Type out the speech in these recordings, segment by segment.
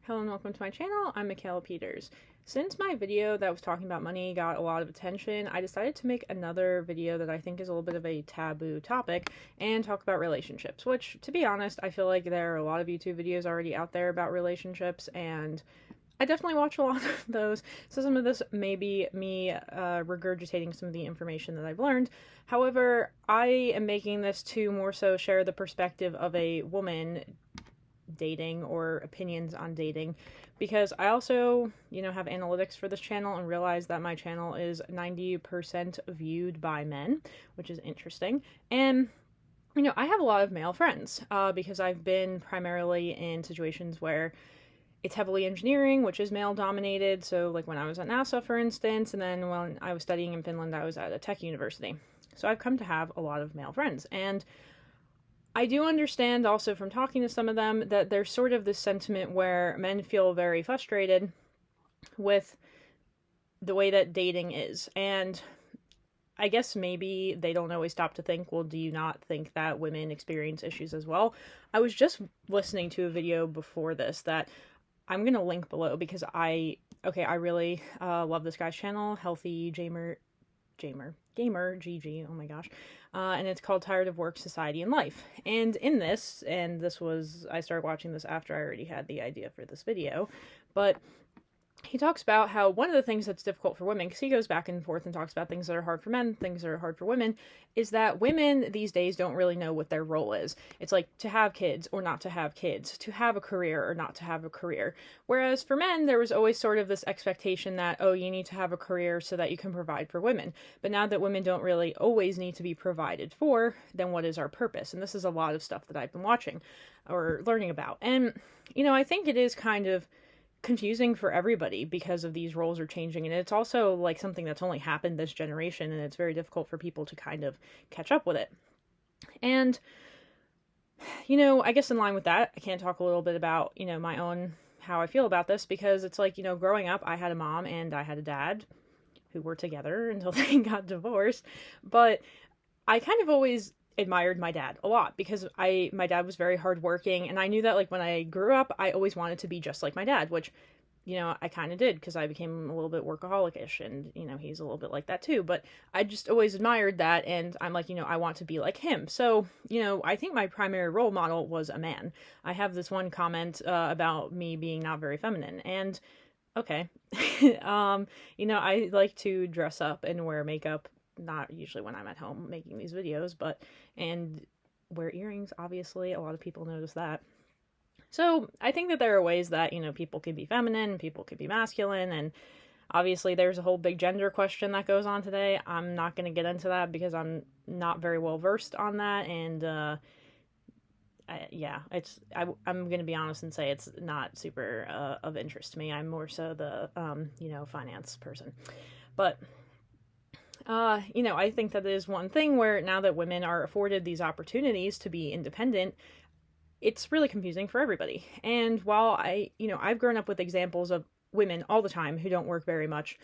Hello and welcome to my channel. I'm Michaela Peters. Since my video that was talking about money got a lot of attention, I decided to make another video that I think is a little bit of a taboo topic and talk about relationships, which, to be honest, I feel like there are a lot of YouTube videos already out there about relationships, and I definitely watch a lot of those, so some of this may be me regurgitating some of the information that I've learned. However, I am making this to more so share the perspective of a woman dating or opinions on dating, because I also, have analytics for this channel and realize that my channel is 90% viewed by men, which is interesting. And I have a lot of male friends because I've been primarily in situations where it's heavily engineering, which is male dominated. So like when I was at NASA, for instance, and then when I was studying in Finland, I was at a tech university. So I've come to have a lot of male friends, and I do understand also from talking to some of them that there's sort of this sentiment where men feel very frustrated with the way that dating is. And I guess maybe they don't always stop to think, well, do you not think that women experience issues as well? I was just listening to a video before this that I'm going to link below because I really love this guy's channel, Healthy Gamer, GG, oh my gosh. And it's called Tired of Work, Society, and Life. And in this, I started watching this after I already had the idea for this video, but he talks about how one of the things that's difficult for women, because he goes back and forth and talks about things that are hard for men, things that are hard for women, is that women these days don't really know what their role is. It's like to have kids or not to have kids, to have a career or not to have a career. Whereas for men, there was always sort of this expectation that, oh, you need to have a career so that you can provide for women. But now that women don't really always need to be provided for, then what is our purpose? And this is a lot of stuff that I've been watching or learning about. And, I think it is kind of confusing for everybody because of these roles are changing, and it's also like something that's only happened this generation, and it's very difficult for people to kind of catch up with it. And I guess in line with that, I can talk a little bit about my own how I feel about this, because it's like, growing up I had a mom and I had a dad who were together until they got divorced, but I kind of always admired my dad a lot because my dad was very hardworking, and I knew that like when I grew up I always wanted to be just like my dad, which I kind of did because I became a little bit workaholic-ish, and he's a little bit like that too, but I just always admired that, and I'm like, I want to be like him. So I think my primary role model was a man. I have this one comment about me being not very feminine, and okay. I like to dress up and wear makeup, not usually when I'm at home making these videos, and wear earrings, obviously. A lot of people notice that. So I think that there are ways that, people can be feminine, people can be masculine, and obviously there's a whole big gender question that goes on today. I'm not going to get into that because I'm not very well versed on that, and I'm going to be honest and say it's not super of interest to me. I'm more so the, finance person. But I think that is one thing where now that women are afforded these opportunities to be independent, it's really confusing for everybody. And while I've grown up with examples of women all the time who don't work very much.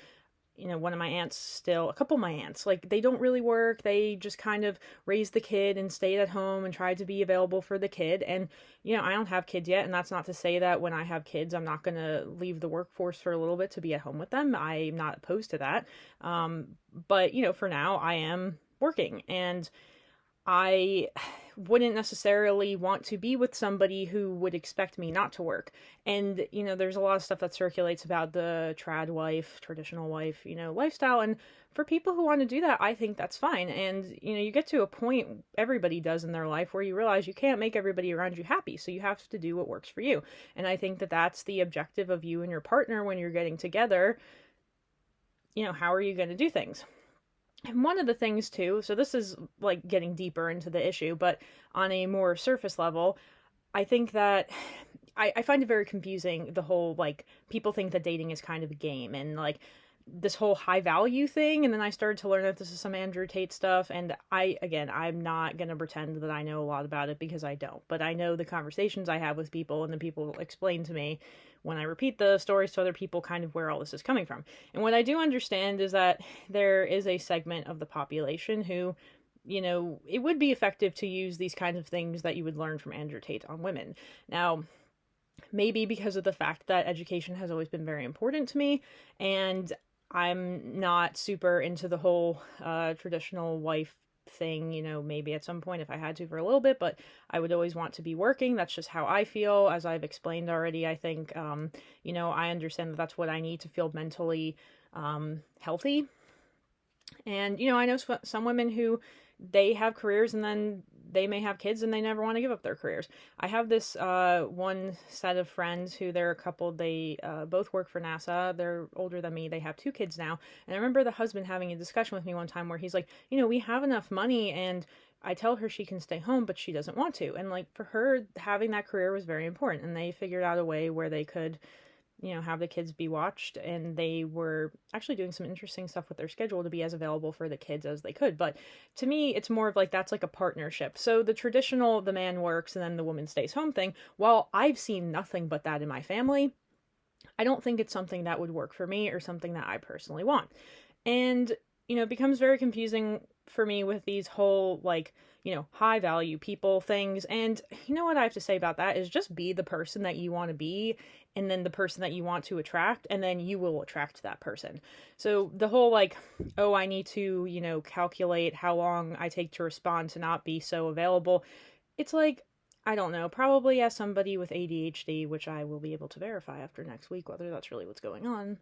One of my aunts a couple of my aunts, like, they don't really work. They just kind of raised the kid and stayed at home and tried to be available for the kid. And, I don't have kids yet. And that's not to say that when I have kids, I'm not going to leave the workforce for a little bit to be at home with them. I'm not opposed to that. But, for now I am working, and I wouldn't necessarily want to be with somebody who would expect me not to work. And, there's a lot of stuff that circulates about the trad wife, traditional wife, lifestyle. And for people who want to do that, I think that's fine. And, you get to a point, everybody does in their life, where you realize you can't make everybody around you happy. So you have to do what works for you. And I think that that's the objective of you and your partner when you're getting together. How are you going to do things? And one of the things too, so this is like getting deeper into the issue, but on a more surface level, I think that I find it very confusing, the whole, like, people think that dating is kind of a game, and like this whole high value thing. And then I started to learn that this is some Andrew Tate stuff. And I'm not going to pretend that I know a lot about it because I don't, but I know the conversations I have with people and the people explain to me when I repeat the stories to other people kind of where all this is coming from. And what I do understand is that there is a segment of the population who, it would be effective to use these kinds of things that you would learn from Andrew Tate on women. Now, Maybe because of the fact that education has always been very important to me, and I'm not super into the whole traditional wife thing, maybe at some point if I had to for a little bit, but I would always want to be working. That's just how I feel, as I've explained already. I think, I understand that that's what I need to feel mentally healthy. And, I know some women who they have careers and then they may have kids and they never want to give up their careers. I have this one set of friends who they're a couple. They both work for NASA. They're older than me. They have 2 kids now. And I remember the husband having a discussion with me one time where he's like, we have enough money, and I tell her she can stay home, but she doesn't want to. And like, for her, having that career was very important. And they figured out a way where they could have the kids be watched, and they were actually doing some interesting stuff with their schedule to be as available for the kids as they could. But to me, it's more of like, that's like a partnership. So the traditional, the man works and then the woman stays home thing, while I've seen nothing but that in my family, I don't think it's something that would work for me or something that I personally want. And, it becomes very confusing for me with these whole, like, high value people things. And what I have to say about that is just be the person that you want to be, and then the person that you want to attract, and then you will attract that person. So the whole like, oh, I need to, calculate how long I take to respond to not be so available. It's like, I don't know, probably as somebody with ADHD, which I will be able to verify after next week, whether that's really what's going on.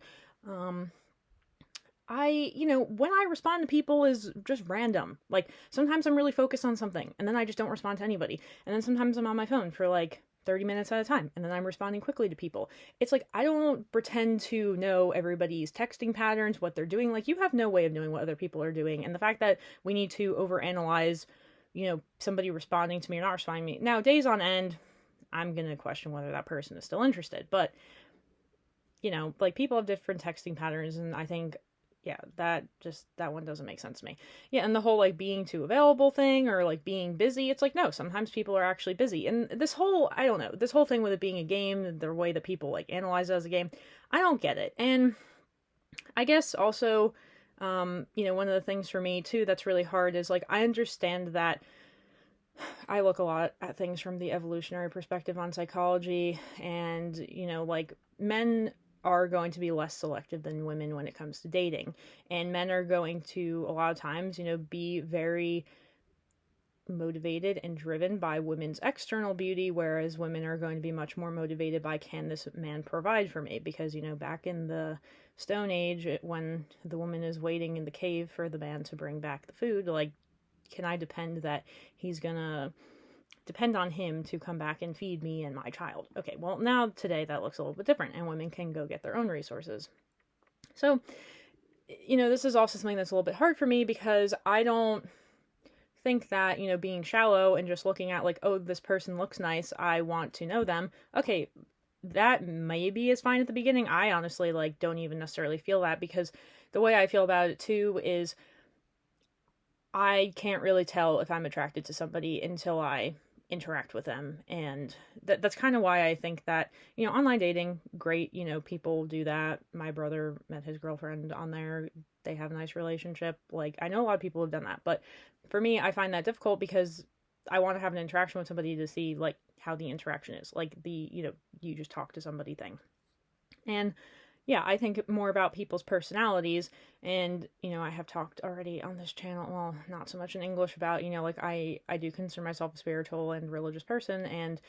When I respond to people is just random. Like, sometimes I'm really focused on something, and then I just don't respond to anybody. And then sometimes I'm on my phone for like 30 minutes at a time, and then I'm responding quickly to people. It's like, I don't pretend to know everybody's texting patterns, what they're doing. Like, you have no way of knowing what other people are doing. And the fact that we need to overanalyze, somebody responding to me or not responding to me. Now, days on end, I'm going to question whether that person is still interested. But, like, people have different texting patterns, and I think, yeah, that one doesn't make sense to me. Yeah, and the whole like being too available thing, or like being busy, it's like, no, sometimes people are actually busy. And this whole, I don't know, this whole thing with it being a game, the way that people like analyze it as a game, I don't get it. And I guess also, one of the things for me too that's really hard is like, I understand that I look a lot at things from the evolutionary perspective on psychology, and like, men are going to be less selective than women when it comes to dating. And men are going to, a lot of times, be very motivated and driven by women's external beauty, whereas women are going to be much more motivated by, can this man provide for me? Because, back in the Stone Age, when the woman is waiting in the cave for the man to bring back the food, like, can I depend that he's gonna depend on him to come back and feed me and my child? Okay, well, now today that looks a little bit different, and women can go get their own resources. So, this is also something that's a little bit hard for me, because I don't think that, being shallow and just looking at like, oh, this person looks nice, I want to know them. Okay, that maybe is fine at the beginning. I honestly like don't even necessarily feel that, because the way I feel about it too is I can't really tell if I'm attracted to somebody until I interact with them. And that's kind of why I think that, online dating, great, people do that. My brother met his girlfriend on there. They have a nice relationship. Like, I know a lot of people have done that, but for me, I find that difficult, because I want to have an interaction with somebody to see like how the interaction is, like the, you just talk to somebody thing. And yeah, I think more about people's personalities. And, I have talked already on this channel, well, not so much in English, about, like, I do consider myself a spiritual and religious person. And,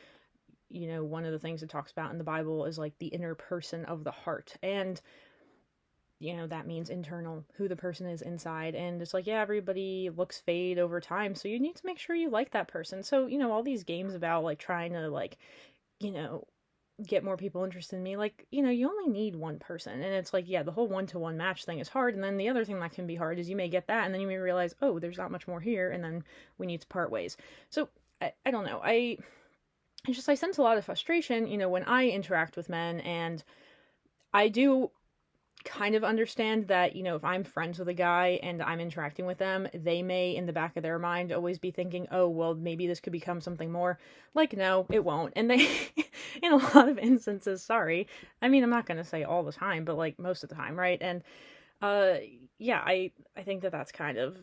one of the things it talks about in the Bible is like the inner person of the heart. And, that means internal, who the person is inside. And it's like, yeah, everybody looks fade over time, so you need to make sure you like that person. So, all these games about like trying to like, get more people interested in me, like, you only need one person. And it's like, yeah, the whole one-to-one match thing is hard. And then the other thing that can be hard is you may get that, and then you may realize, oh, there's not much more here, and then we need to part ways. So I don't know, I sense a lot of frustration, when I interact with men. And I do kind of understand that, if I'm friends with a guy and I'm interacting with them, they may, in the back of their mind, always be thinking, oh, well, maybe this could become something more. Like, no, it won't. And they, in a lot of instances, sorry, I mean, I'm not going to say all the time, but like most of the time, right? And, yeah, I think that that's kind of,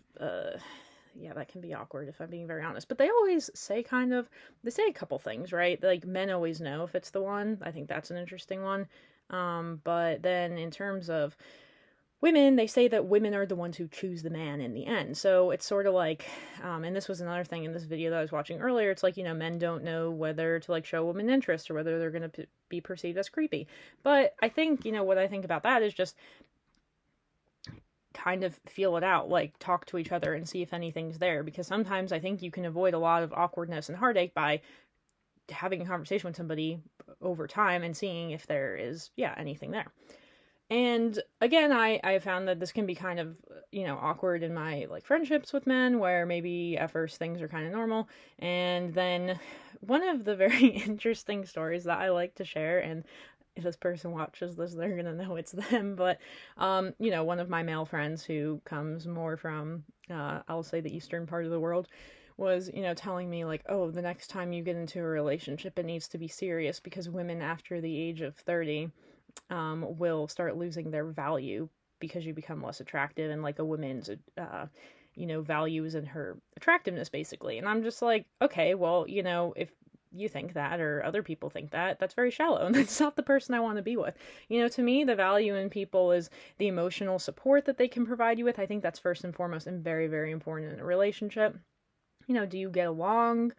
yeah, that can be awkward if I'm being very honest. But they always say they say a couple things, right? Like men always know if it's the one. I think that's an interesting one. But then in terms of women, they say that women are the ones who choose the man in the end. So it's sort of like, and this was another thing in this video that I was watching earlier. It's like, men don't know whether to like show women interest or whether they're going to be perceived as creepy. But I think, what I think about that is just kind of feel it out, like talk to each other and see if anything's there. Because sometimes I think you can avoid a lot of awkwardness and heartache by having a conversation with somebody over time and seeing if there is, anything there. And again, I found that this can be kind of, awkward in my like friendships with men where maybe at first things are kind of normal. And then one of the very interesting stories that I like to share, and if this person watches this, they're going to know it's them. But, one of my male friends who comes more from, I'll say the eastern part of the world, was, telling me like, oh, the next time you get into a relationship, it needs to be serious because women after the age of 30 will start losing their value because you become less attractive and like a woman's, values in her attractiveness basically. And I'm just like, okay, well, if you think that or other people think that, that's very shallow and that's not the person I want to be with. To me, the value in people is the emotional support that they can provide you with. I think that's first and foremost and very, very important in a relationship. Do you get along?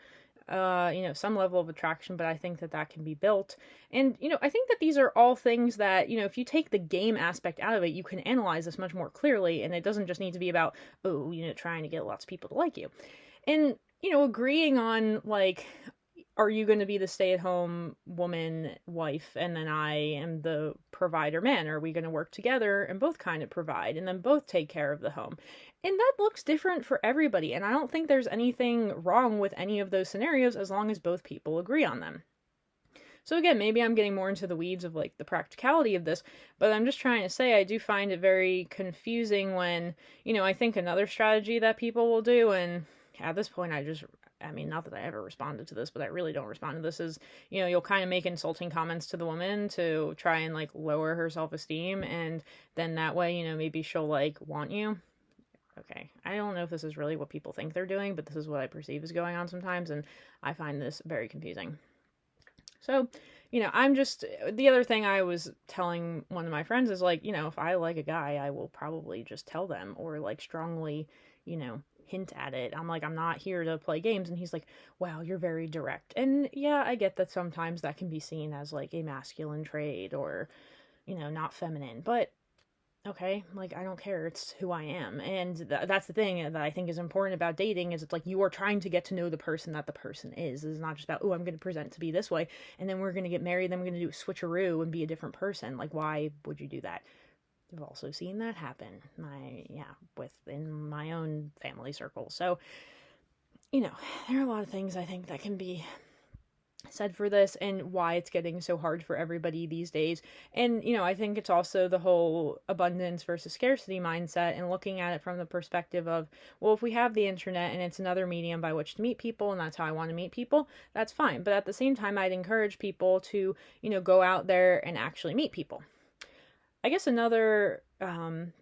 Some level of attraction, but I think that can be built. And, I think that these are all things that, if you take the game aspect out of it, you can analyze this much more clearly. And it doesn't just need to be about, trying to get lots of people to like you. And, agreeing on like, are you going to be the stay-at-home woman, wife, and then I am the provider man? Or are we going to work together and both kind of provide and then both take care of the home? And that looks different for everybody. And I don't think there's anything wrong with any of those scenarios as long as both people agree on them. So again, maybe I'm getting more into the weeds of like the practicality of this, but I'm just trying to say I do find it very confusing when, I think another strategy that people will do, and at this point not that I ever responded to this, but I really don't respond to this, is, you'll kind of make insulting comments to the woman to try and like lower her self-esteem. And then that way, maybe she'll like want you. Okay, I don't know if this is really what people think they're doing, but this is what I perceive is going on sometimes, and I find this very confusing. So, the other thing I was telling one of my friends is like, if I like a guy, I will probably just tell them or like strongly, hint at it. I'm like, I'm not here to play games. And he's like, wow, you're very direct. And yeah, I get that sometimes that can be seen as like a masculine trait or, not feminine, but okay, like, I don't care. It's who I am. And that's the thing that I think is important about dating is it's like you are trying to get to know the person that the person is. It's not just about, oh, I'm going to present to be this way, and then we're going to get married, then we're going to do a switcheroo and be a different person. Like, why would you do that? I've also seen that happen, within my own family circle. So, there are a lot of things I think that can be said for this and why it's getting so hard for everybody these days. And, I think it's also the whole abundance versus scarcity mindset and looking at it from the perspective of, well, if we have the internet and it's another medium by which to meet people and that's how I want to meet people, that's fine. But at the same time, I'd encourage people to, go out there and actually meet people. I guess another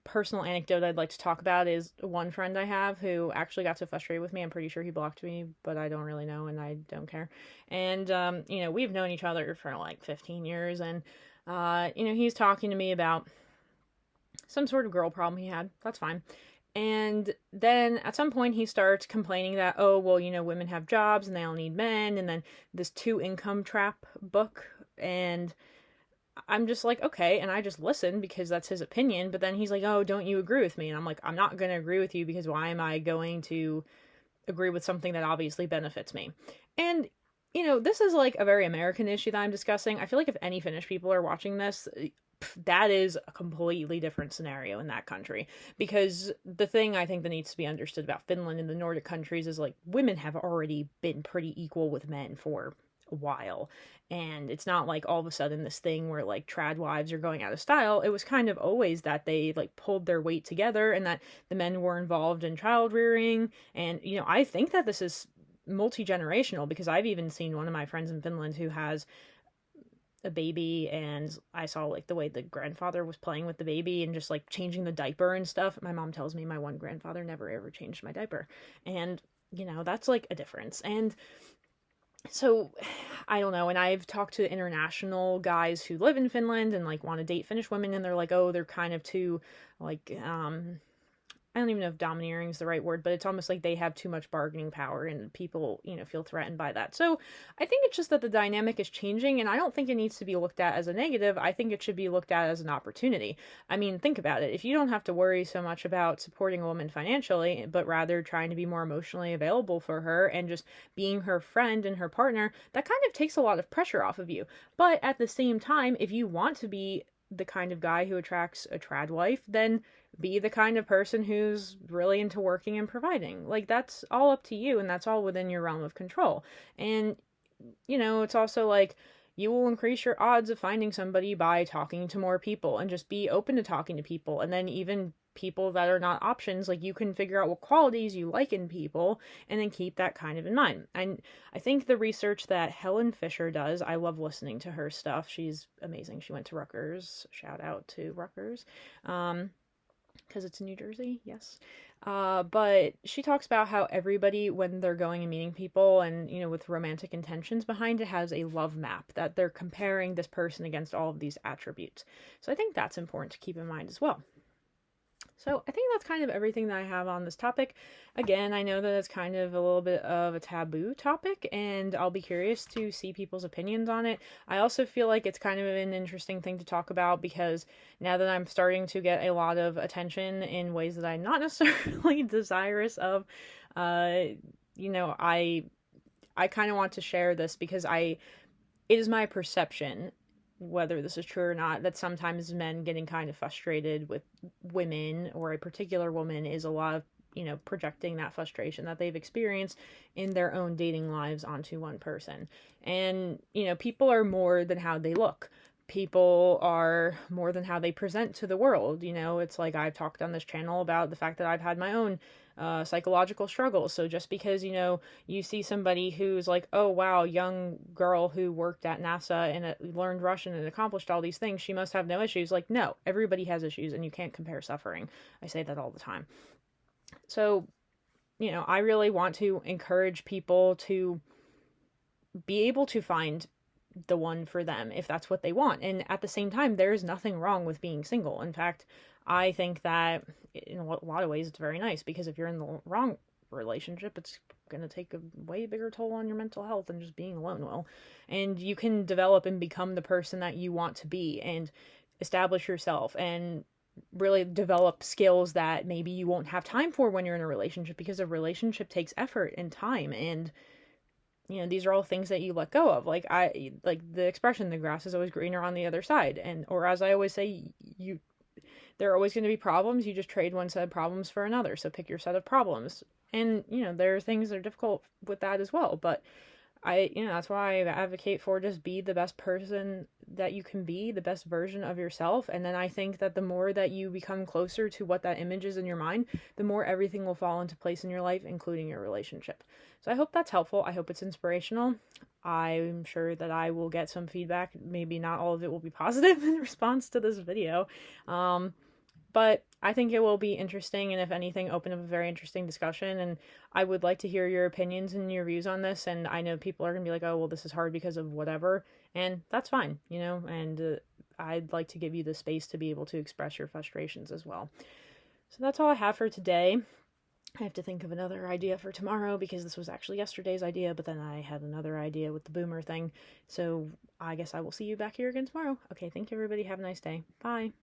personal anecdote I'd like to talk about is one friend I have who actually got so frustrated with me. I'm pretty sure he blocked me, but I don't really know and I don't care. And, we've known each other for like 15 years and, he's talking to me about some sort of girl problem he had. That's fine. And then at some point he starts complaining that, oh, well, women have jobs and they all need men. And then this 2-income trap book. And I'm just like, okay, and I just listen because that's his opinion, but then he's like, oh, don't you agree with me? And I'm like, I'm not going to agree with you because why am I going to agree with something that obviously benefits me? And, this is like a very American issue that I'm discussing. I feel like if any Finnish people are watching this, that is a completely different scenario in that country. Because the thing I think that needs to be understood about Finland and the Nordic countries is like women have already been pretty equal with men for a while. And it's not like all of a sudden this thing where like trad wives are going out of style. It was kind of always that they like pulled their weight together and that the men were involved in child rearing. And, I think that this is multi-generational because I've even seen one of my friends in Finland who has a baby, and I saw like the way the grandfather was playing with the baby and just like changing the diaper and stuff. My mom tells me my one grandfather never ever changed my diaper. And, that's like a difference. And so I don't know. And I've talked to international guys who live in Finland and like want to date Finnish women, and they're like, oh, they're kind of too like I don't even know if domineering is the right word, but it's almost like they have too much bargaining power and people, feel threatened by that. So I think it's just that the dynamic is changing, and I don't think it needs to be looked at as a negative. I think it should be looked at as an opportunity. I mean, think about it. If you don't have to worry so much about supporting a woman financially, but rather trying to be more emotionally available for her and just being her friend and her partner, that kind of takes a lot of pressure off of you. But at the same time, if you want to be the kind of guy who attracts a trad wife, then be the kind of person who's really into working and providing. Like, that's all up to you, and that's all within your realm of control. And, it's also like you will increase your odds of finding somebody by talking to more people and just be open to talking to people. And then even people that are not options, like you can figure out what qualities you like in people and then keep that kind of in mind. And I think the research that Helen Fisher does, I love listening to her stuff. She's amazing. She went to Rutgers. Shout out to Rutgers. Because it's in New Jersey, yes. But she talks about how everybody, when they're going and meeting people and, with romantic intentions behind it, has a love map, that they're comparing this person against all of these attributes. So I think that's important to keep in mind as well. So I think that's kind of everything that I have on this topic. Again, I know that it's kind of a little bit of a taboo topic, and I'll be curious to see people's opinions on it. I also feel like it's kind of an interesting thing to talk about because now that I'm starting to get a lot of attention in ways that I'm not necessarily desirous of, I kind of want to share this because it is my perception, whether this is true or not, that sometimes men getting kind of frustrated with women or a particular woman is a lot of, projecting that frustration that they've experienced in their own dating lives onto one person. And, people are more than how they look. People are more than how they present to the world. It's like I've talked on this channel about the fact that I've had my own psychological struggles. So just because, you see somebody who's like, oh, wow, young girl who worked at NASA and learned Russian and accomplished all these things, she must have no issues. Like, no, everybody has issues and you can't compare suffering. I say that all the time. So, I really want to encourage people to be able to find the one for them if that's what they want. And at the same time, there's nothing wrong with being single. In fact, I think that in a lot of ways it's very nice, because if you're in the wrong relationship, it's going to take a way bigger toll on your mental health than just being alone will. And you can develop and become the person that you want to be and establish yourself and really develop skills that maybe you won't have time for when you're in a relationship, because a relationship takes effort and time, and these are all things that you let go of. Like the expression, the grass is always greener on the other side. And, or as I always say, there are always going to be problems. You just trade one set of problems for another. So pick your set of problems. And, there are things that are difficult with that as well. But that's why I advocate for just be the best person that you can be, the best version of yourself. And then I think that the more that you become closer to what that image is in your mind, the more everything will fall into place in your life, including your relationship. So I hope that's helpful. I hope it's inspirational. I'm sure that I will get some feedback. Maybe not all of it will be positive in response to this video. But I think it will be interesting, and if anything, open up a very interesting discussion. And I would like to hear your opinions and your views on this. And I know people are going to be like, oh, well, this is hard because of whatever. And that's fine, and I'd like to give you the space to be able to express your frustrations as well. So that's all I have for today. I have to think of another idea for tomorrow, because this was actually yesterday's idea, but then I had another idea with the boomer thing. So I guess I will see you back here again tomorrow. Okay, thank you, everybody. Have a nice day. Bye.